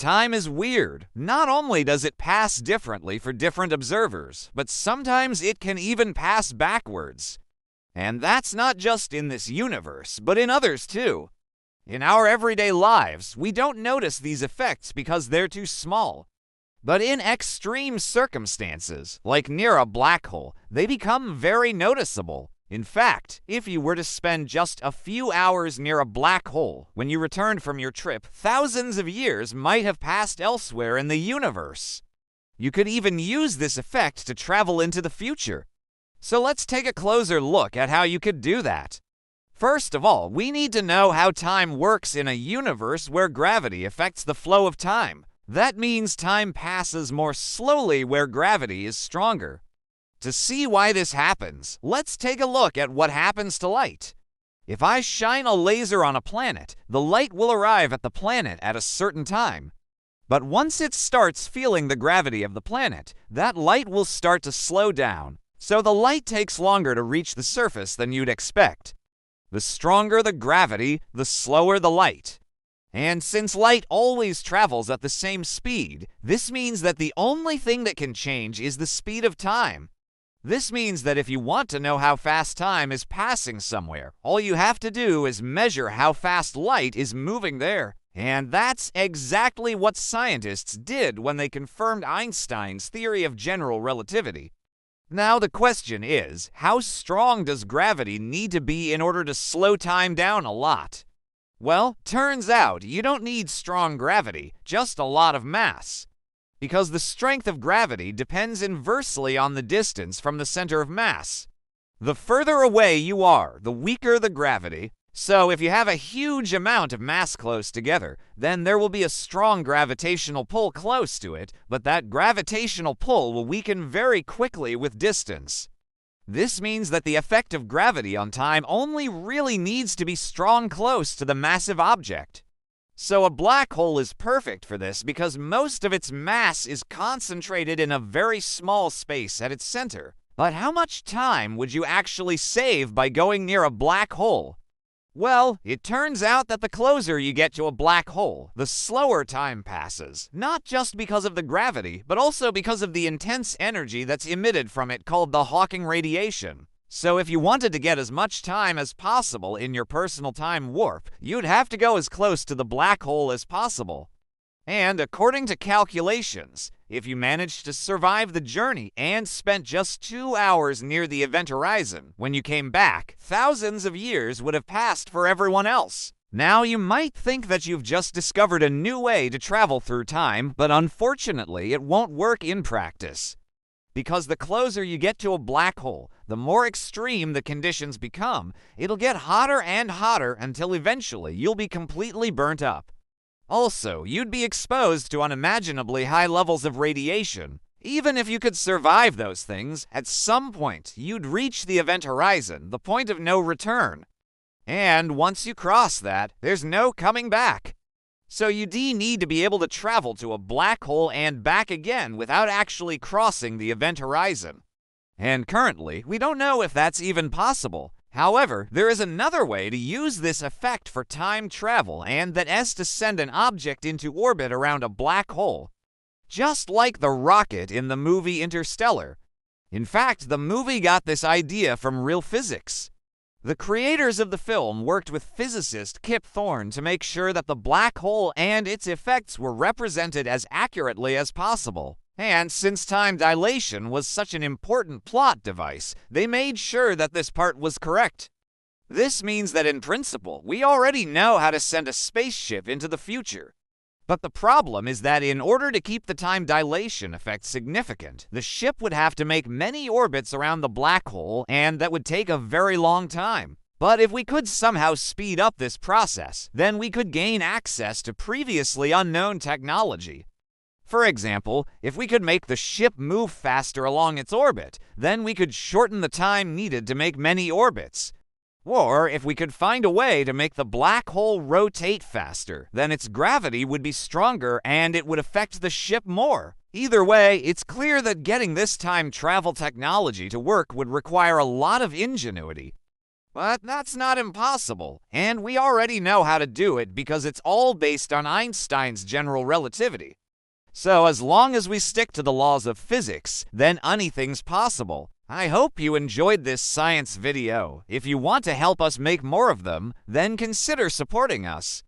time is weird. Not only does it pass differently for different observers, but sometimes it can even pass backwards. And that's not just in this universe, but in others too. In our everyday lives, we don't notice these effects because they're too small. But in extreme circumstances, like near a black hole, they become very noticeable. In fact, if you were to spend just a few hours near a black hole when you returned from your trip, thousands of years might have passed elsewhere in the universe. You could even use this effect to travel into the future. So let's take a closer look at how you could do that. First of all, we need to know how time works in a universe where gravity affects the flow of time. That means time passes more slowly where gravity is stronger. To see why this happens, let's take a look at what happens to light. If I shine a laser on a planet, the light will arrive at the planet at a certain time. But once it starts feeling the gravity of the planet, that light will start to slow down, so the light takes longer to reach the surface than you'd expect. The stronger the gravity, the slower the light. And since light always travels at the same speed, this means that the only thing that can change is the speed of time. This means that if you want to know how fast time is passing somewhere, all you have to do is measure how fast light is moving there. And that's exactly what scientists did when they confirmed Einstein's theory of general relativity. Now the question is, how strong does gravity need to be in order to slow time down a lot? Well, turns out you don't need strong gravity, just a lot of mass. Because the strength of gravity depends inversely on the distance from the center of mass. The further away you are, the weaker the gravity. So if you have a huge amount of mass close together, then there will be a strong gravitational pull close to it, but that gravitational pull will weaken very quickly with distance. This means that the effect of gravity on time only really needs to be strong close to the massive object. So a black hole is perfect for this because most of its mass is concentrated in a very small space at its center. But how much time would you actually save by going near a black hole? Well, it turns out that the closer you get to a black hole, the slower time passes, not just because of the gravity, but also because of the intense energy that's emitted from it called the Hawking radiation. So if you wanted to get as much time as possible in your personal time warp, you'd have to go as close to the black hole as possible. And according to calculations, if you managed to survive the journey and spent just 2 hours near the event horizon, when you came back, thousands of years would have passed for everyone else. Now you might think that you've just discovered a new way to travel through time, but unfortunately it won't work in practice. Because the closer you get to a black hole, the more extreme the conditions become. It'll get hotter and hotter until eventually you'll be completely burnt up. Also, you'd be exposed to unimaginably high levels of radiation. Even if you could survive those things, at some point you'd reach the event horizon, the point of no return. And once you cross that, there's no coming back. So you need to be able to travel to a black hole and back again without actually crossing the event horizon. And currently, we don't know if that's even possible. However, there is another way to use this effect for time travel, and that is to send an object into orbit around a black hole. Just like the rocket in the movie Interstellar. In fact, the movie got this idea from real physics. The creators of the film worked with physicist Kip Thorne to make sure that the black hole and its effects were represented as accurately as possible. And since time dilation was such an important plot device, they made sure that this part was correct. This means that in principle, we already know how to send a spaceship into the future. But the problem is that in order to keep the time dilation effect significant, the ship would have to make many orbits around the black hole, and that would take a very long time. But if we could somehow speed up this process, then we could gain access to previously unknown technology. For example, if we could make the ship move faster along its orbit, then we could shorten the time needed to make many orbits. Or if we could find a way to make the black hole rotate faster, then its gravity would be stronger and it would affect the ship more. Either way, it's clear that getting this time travel technology to work would require a lot of ingenuity. But that's not impossible, and we already know how to do it because it's all based on Einstein's general relativity. So as long as we stick to the laws of physics, then anything's possible. I hope you enjoyed this science video. If you want to help us make more of them, then consider supporting us.